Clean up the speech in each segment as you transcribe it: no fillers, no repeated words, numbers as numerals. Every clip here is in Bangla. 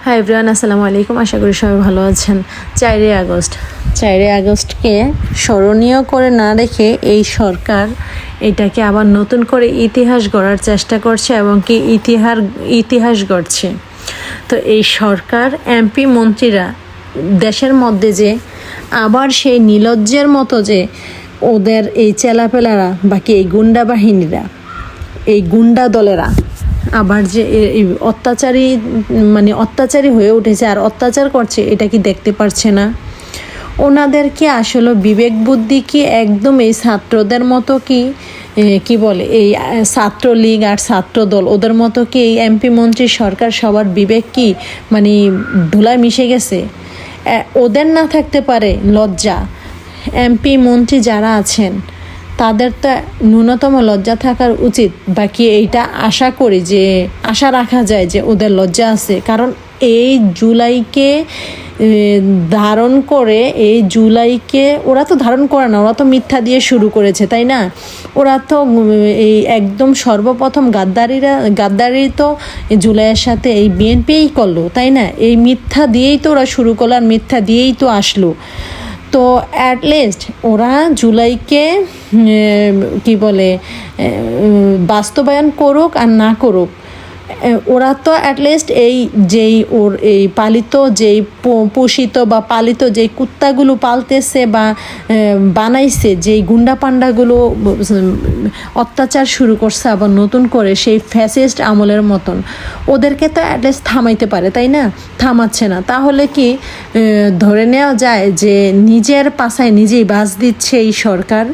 হাই এভরিওয়ান, আসসালামু আলাইকুম। আশা করি সবাই ভালো আছেন। 4 আগস্টকে স্মরণীয় করে না রেখে এই সরকার এটাকে আবার নতুন করে ইতিহাস গড়ার চেষ্টা করছে এবং কি ইতিহাস গড়ছে। তো এই সরকার এমপি মন্ত্রীরা দেশের মধ্যে যে আবার সেই নির্লজ্জের মতো যে ওদের এই চেলাপেলারা বাকি এই গুন্ডা বাহিনীরা, এই গুন্ডা দলেরা আবার যে অত্যাচারী হয়ে উঠেছে আর অত্যাচার করছে, এটা কি দেখতে পারছে না? ওনাদেরকে আসলে বিবেক বুদ্ধি কি একদম এই ছাত্রদের মতো কি বলে এই ছাত্রলীগ আর ছাত্রদল ওদের মতো কি এই এমপি মন্ত্রী সরকার সবার বিবেক কি ধুলায় মিশে গেছে? ওদের না থাকতে পারে লজ্জা? এমপি মন্ত্রী যারা আছেন তাদের তো ন্যূনতম লজ্জা থাকার উচিত। বাকি এইটা আশা রাখা যায় যে ওদের লজ্জা আছে, কারণ এই জুলাইকে ওরা তো ধারণ করে না, ওরা তো মিথ্যা দিয়ে শুরু করেছে, তাই না? ওরা তো এই একদম সর্বপ্রথম গাদ্দারি তো জুলাইয়ের সাথে এই বিএনপিই করলো, তাই না? এই মিথ্যা দিয়েই তো ওরা শুরু করলো আর মিথ্যা দিয়েই তো আসলো। তো অ্যাটলিস্ট ওরা জুলাইকে বাস্তবায়ন করুক আর না করুক, ওরা তো অ্যাটলিস্ট পোষিত বা পালিত যেই কুত্তাগুলো পালতেছে বা বানাইছে, যেই গুন্ডা পান্ডাগুলো অত্যাচার শুরু করছে আবার নতুন করে সেই ফ্যাসিস্ট আমলের মতন, ওদেরকে তো অ্যাটলিস্ট থামাইতে পারে, তাই না? থামাচ্ছে না। তাহলে কি ধরে নেওয়া যায় যে নিজের পাছায় নিজেই বাজ দিচ্ছে এই সরকার?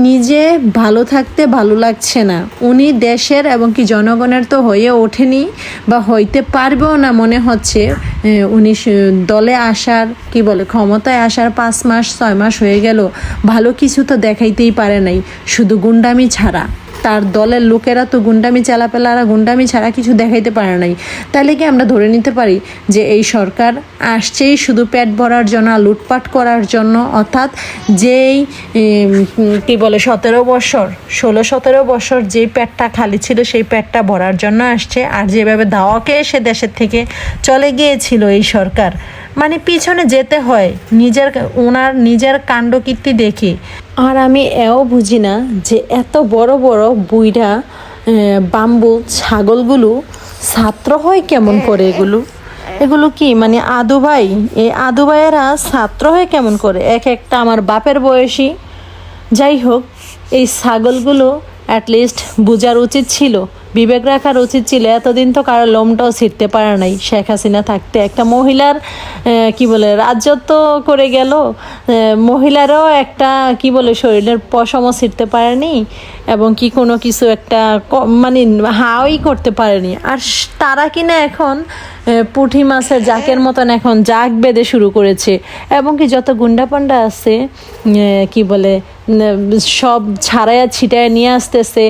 নিজে ভালো থাকতে ভালো লাগছে না। উনি দেশের এবং কি জনগণের তো হয়ে ওঠেনি বা হইতে পারবেও না মনে হচ্ছে। উনি দলে আসার ক্ষমতায় আসার 5-6 মাস হয়ে গেল, ভালো কিছু তো দেখাইতেই পারে নাই, শুধু গুন্ডামি ছাড়া। তার দলের লোকেরা তো গুন্ডামি ছাড়া কিছু দেখাইতে পারে নাই। তাহলে কি আমরা ধরে নিতে পারি যে এই সরকার আসছেই শুধু পেট ভরার জন্য, লুটপাট করার জন্য? অর্থাৎ যেই 16-17 বছর যেই পেটটা খালি ছিল সেই পেটটা ভরার জন্য আসছে। আর যেভাবে দাওয়াকে এসে দেশের থেকে চলে গিয়েছিল এই সরকার, পিছনে যেতে হয় ওনার নিজের কাণ্ডকীর্তি দেখি। আর আমি এও বুঝি না যে এত বড় বড় বুইড়া বাম্বু ছাগলগুলো ছাত্র হয় কেমন করে? এগুলো কি আদুভাই? এই আদুভাইয়েরা ছাত্র হয় কেমন করে? একটা আমার বাপের বয়সী। যাই হোক, এই ছাগলগুলো অ্যাটলিস্ট বোঝার উচিত ছিল, বিবেক রাখার উচিত ছিল। এতদিন তো কারো লোমটাও ছিঁড়তে পারে নাই শেখ হাসিনা থাকতে। একটা মহিলার রাজত্ব করে গেল, মহিলারও একটা শরীরের পশমও ছিঁড়তে পারেনি এবং কোনো কিছু একটা হাওয়াই করতে পারেনি। আর তারা কিনা এখন পুঁটি মাছের জাকের মতন এখন জাক বেঁধে শুরু করেছে। এবং যত গুন্ডা পান্ডা আছে সব ছাড়াইয়া ছিটাইয়া নিয়ে আসতেছে,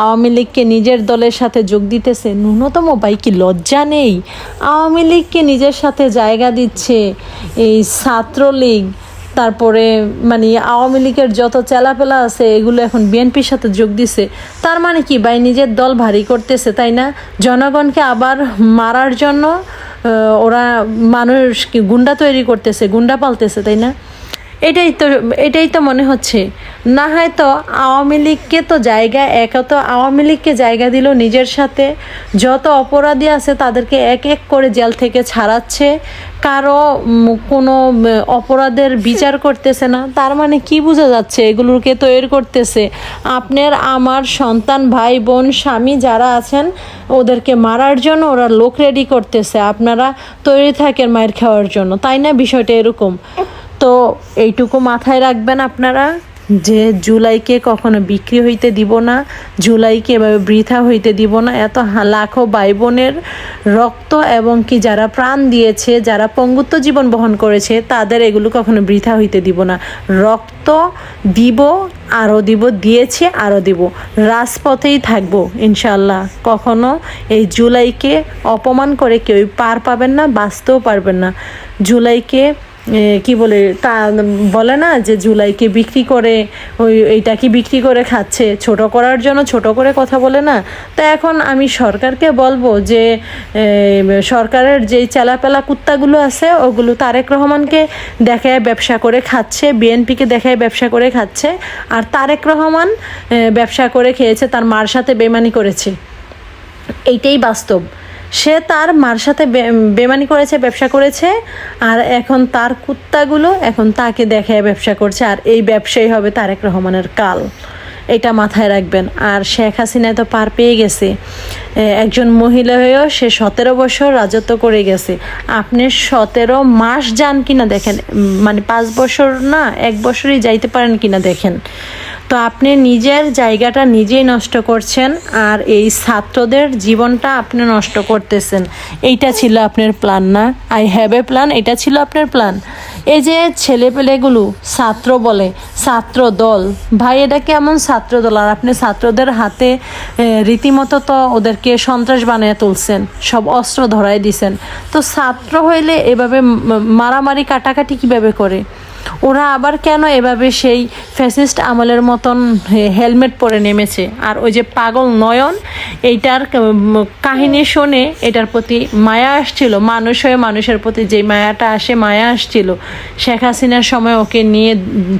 আওয়ামী লীগকে নিজের দলের সাথে যোগ দিতেছে। ন্যূনতম কি লজ্জা নেই? আওয়ামী লীগকে নিজের সাথে জায়গা দিচ্ছে এই ছাত্রলীগ, তারপরে আওয়ামী লীগের যত চেলাপেলা আছে এগুলো এখন বিএনপির সাথে যোগ দিছে। তার কি নিজের দল ভারী করতেছে, তাই না? জনগণকে আবার মারার জন্য ওরা মানুষকে গুন্ডা তৈরি করতেছে, গুন্ডা পালতেছে, তাই না? এটাই তো মনে হচ্ছে। না হয়তো আওয়ামী লীগকে জায়গা দিল নিজের সাথে। যত অপরাধী আছে তাদেরকে এক এক করে জেল থেকে ছাড়াচ্ছে, কারো কোনো অপরাধের বিচার করতেছে না। তার কি বোঝা যাচ্ছে? এগুলোকে তৈরি করতেছে আপনার আমার সন্তান, ভাই বোন, স্বামী যারা আছেন ওদেরকে মারার জন্য ওরা লোক রেডি করতেছে। আপনারা তৈরি থাকেন মায়ের খাওয়ার জন্য, তাই না? বিষয়টা এরকম। তো এইটুকু মাথায় রাখবেন আপনারা যে জুলাইকে কখনো বিক্রি হইতে দিব না, জুলাইকে এভাবে বৃথা হইতে দিব না। এত লাখো ভাই বোনের রক্ত এবং যারা প্রাণ দিয়েছে, যারা পঙ্গুত্ব জীবন বহন করেছে, তাদের এগুলো কখনো বৃথা হইতে দিব না। রক্ত দিব, আরও দিব, দিয়েছে আরও দিব, রাজপথেই থাকবো ইনশাল্লাহ। কখনো এই জুলাইকে অপমান করে কেউ পার পাবেন না, বাঁচতেও পারবেন না। জুলাইকে কি বলে তা বলে না যে জুলাইকে বিক্রি করে এইটাকে বিক্রি করে খাচ্ছে, ছোট করার জন্য ছোট করে কথা বলে না। তো এখন আমি সরকারকে বলবো যে সরকারের যেই চেলাপেলা কুত্তাগুলো আছে ওগুলো তারেক রহমানকে দেখায় ব্যবসা করে খাচ্ছে, বিএনপিকে দেখায় ব্যবসা করে খাচ্ছে, আর তারেক রহমান ব্যবসা করে খেয়েছে, তার মার সাথে বেমানি করেছে, এইটাই বাস্তব। সে তার মার সাথে বেমানি করেছে, ব্যবসা করেছে, আর এখন তার কুত্তাগুলো এখন তাকে দেখায় ব্যবসা করছে, আর এই ব্যবসায়ী হবে তারেক রহমানের কাল, এটা মাথায় রাখবেন। আর শেখ হাসিনা তো পার পেয়ে গেছে, একজন মহিলা হয়েও সে 17 বছর রাজত্ব করে গেছে। আপনি 17 মাস যান কিনা দেখেন, মানে 5 বছর না 1 বছরই যাইতে পারেন কিনা দেখেন। তো আপনি নিজের জায়গাটা নিজেই নষ্ট করছেন, আর এই ছাত্রদের জীবনটা আপনি নষ্ট করতেছেন। এইটা ছিল আপনার প্ল্যান না? আই হ্যাভ এ প্ল্যান, এটা ছিল আপনার প্ল্যান। এই যে ছেলেপেলেগুলো ছাত্র বলে, ছাত্র দল, ভাই এটা কেমন ছাত্র দল? আর আপনি ছাত্রদের হাতে রীতিমতো তো ওদেরকে সন্ত্রাস বানিয়ে তুলছেন, সব অস্ত্র ধরাই দিছেন। তো ছাত্র হইলে এভাবে মারামারি কাটাকাটি কিভাবে করে ওরা? আবার কেন এভাবে সেই ফ্যাসিস্ট আমলের মতন হেলমেট পরে নেমেছে? আর ওই যে পাগল নয়ন, এইটার কাহিনী শুনে এটার প্রতি মায়া আসছিল, মানুষ হয়ে মানুষের প্রতি যে মায়াটা আসে, মায়া আসছিল। শেখ হাসিনার সময় ওকে নিয়ে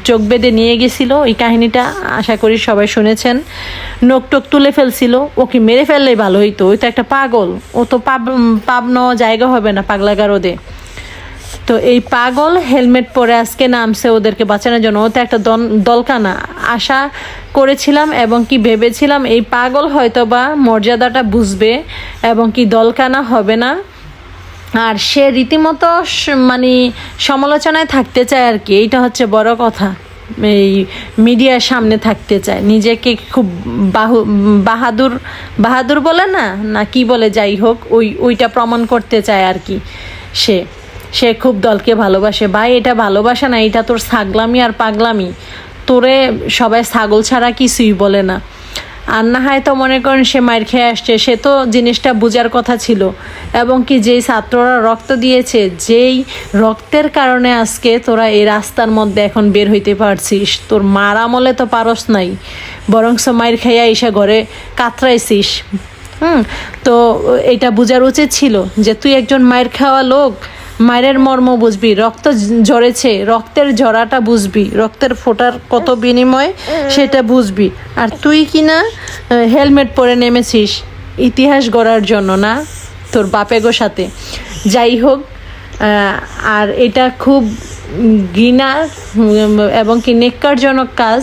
চোখ বেঁধে নিয়ে গেছিল, এই কাহিনীটা আশা করি সবাই শুনেছেন। নোক টোক তুলে ফেলছিল, ওকে মেরে ফেললেই ভালো হইতো, ওই তো একটা পাগল, ও তো পাবনো জায়গা হবে না পাগলাগারদে। তো এই পাগল হেলমেট পরে আজকে নামছে ওদেরকে বাঁচানোর জন্য, ও তো একটা দলকানা। আশা করেছিলাম এবং কি ভেবেছিলাম এই পাগল হয়তো বা মর্যাদাটা বুঝবে এবং কি দলকানা হবে না, আর সে রীতিমতো মানে সমালোচনায় থাকতে চায় আর কি। এইটা হচ্ছে বড় কথা, এই মিডিয়ার সামনে থাকতে চায়, নিজেকে খুব বাহাদুর বাহাদুর বলে না না কি বলে, যাই হোক ওইটা প্রমাণ করতে চায় আর কি। সে খুব দলকে ভালোবাসে। ভাই এটা ভালোবাসা না, এটা তোর ছাগলামি আর পাগলামি। তোরে সবাই ছাগল ছাড়া কিছুই বলে না। আর না হয় তো মনে করেন সে মার খেয়ে আসছে, সে তো জিনিসটা বোঝার কথা ছিল। এবং কি যেই ছাত্ররা রক্ত দিয়েছে, যেই রক্তের কারণে আজকে তোরা এই রাস্তার মধ্যে এখন বের হইতে পারছিস, তোর মার আমলে তো পারস নাই, বরংস মার খাইয়া এসে ঘরে কাতরাইছিস। তো এটা বোঝার উচিত ছিল যে তুই একজন মায়ের খাওয়া লোক, মায়ের মর্ম বুঝবি, রক্ত ঝরেছে, রক্তের ঝরাটা বুঝবি, রক্তের ফোটার কত বিনিময় সেটা বুঝবি। আর তুই কি না হেলমেট পরে নেমেছিস ইতিহাস গড়ার জন্য না, তোর বাপেগোর সাথে। যাই হোক, আর এটা খুব ঘৃণার এবং কি নেক্কারজনক কাজ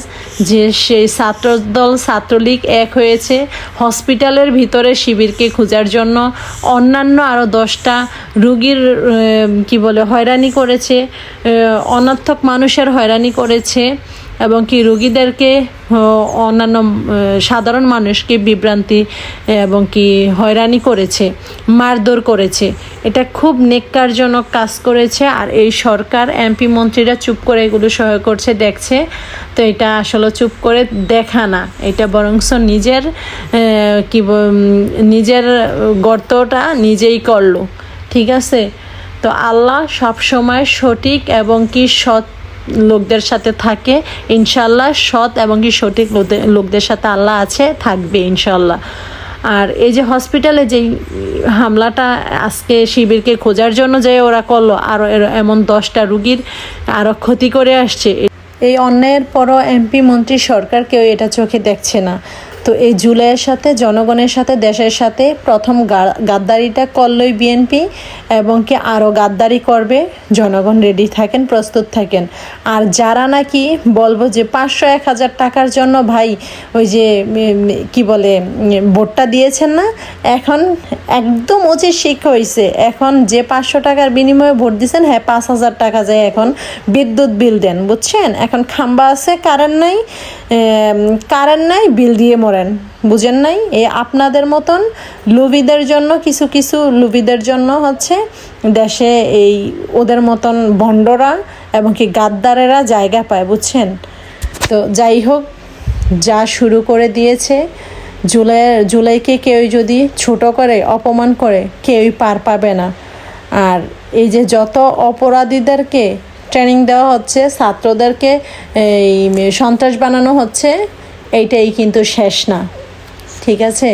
যে সেই ছাত্রদল ছাত্রলীগ এক হয়েছে হসপিটালের ভিতরে শিবিরকে খোঁজার জন্য, অন্যান্য আরও 10টা রুগীর কি বলে হয়রানি করেছে, অনর্থক মানুষের হয়রানি করেছে, এবং কি রুগীদেরকে অন্যান্য সাধারণ মানুষকে বিভ্রান্তি এবং কি হয়রানি করেছে, মারধর করেছে। এটা খুব নেক্কারজনক কাজ করেছে। আর এই সরকার এমপি মন্ত্রীরা চুপ করে এগুলো সহায় করছে, দেখছে। তো এটা আসলে চুপ করে দেখা না, এটা বরংস নিজের গর্তটা নিজেই করলো। ঠিক আছে? তো আল্লাহ সব সময় সঠিক এবং কি সৎ লোকদের সাথে থাকে ইনশাল্লাহ। সৎ এবং কি সঠিক লোকদের সাথে আল্লাহ আছে, থাকবে ইনশাল্লাহ। আর এই যে হসপিটালে যেই হামলাটা আজকে শিবিরকে খোঁজার জন্য যে ওরা করলো, আরও এমন 10টা রুগীর আরও ক্ষতি করে আসছে, এই অন্যায়ের পরও এমপি মন্ত্রী সরকার কেউ এটা চোখে দেখছে না। তো এই জুলাইয়ের সাথে, জনগণের সাথে, দেশের সাথে প্রথম গাদ্দারিটা করলই বিএনপি, এবং কি আরও গাদ্দারি করবে। জনগণ রেডি থাকেন, প্রস্তুত থাকেন। আর যারা নাকি বলবো যে 500-1000 টাকার জন্য ভাই ওই যে কি বলে ভোটটা দিয়েছেন না, এখন একদম উচিত শিক্ষা হয়েছে। এখন যে 500 টাকার বিনিময়ে ভোট দিচ্ছেন, হ্যাঁ 5000 টাকা যায় এখন বিদ্যুৎ বিল দেন, বুঝছেন? এখন খাম্বা আছে, কারেন্ট নাই, বিল দিয়ে মরেন, বুঝেন নাই? এই আপনাদের মতন লুবিদের জন্য, কিছু লুবিদের জন্য হচ্ছে দেশে এই ওদের মতন ভণ্ডরা এবং কি গাদ্দারেরা জায়গা পায়, বুঝছেন? তো যাই হোক, যা শুরু করে দিয়েছে, জুলাইকে কেউ যদি ছোট করে, অপমান করে, কেউই পার পাবে না। আর এই যে যত অপরাধীদেরকে ট্রেনিং দেওয়া হচ্ছে, ছাত্রদেরকে এই সন্ত্রাস বানানো হচ্ছে, এইটাই কিন্তু শেষ না। ঠিক আছে,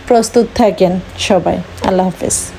প্রস্তুত থাকেন সবাই। আল্লাহ হাফেজ।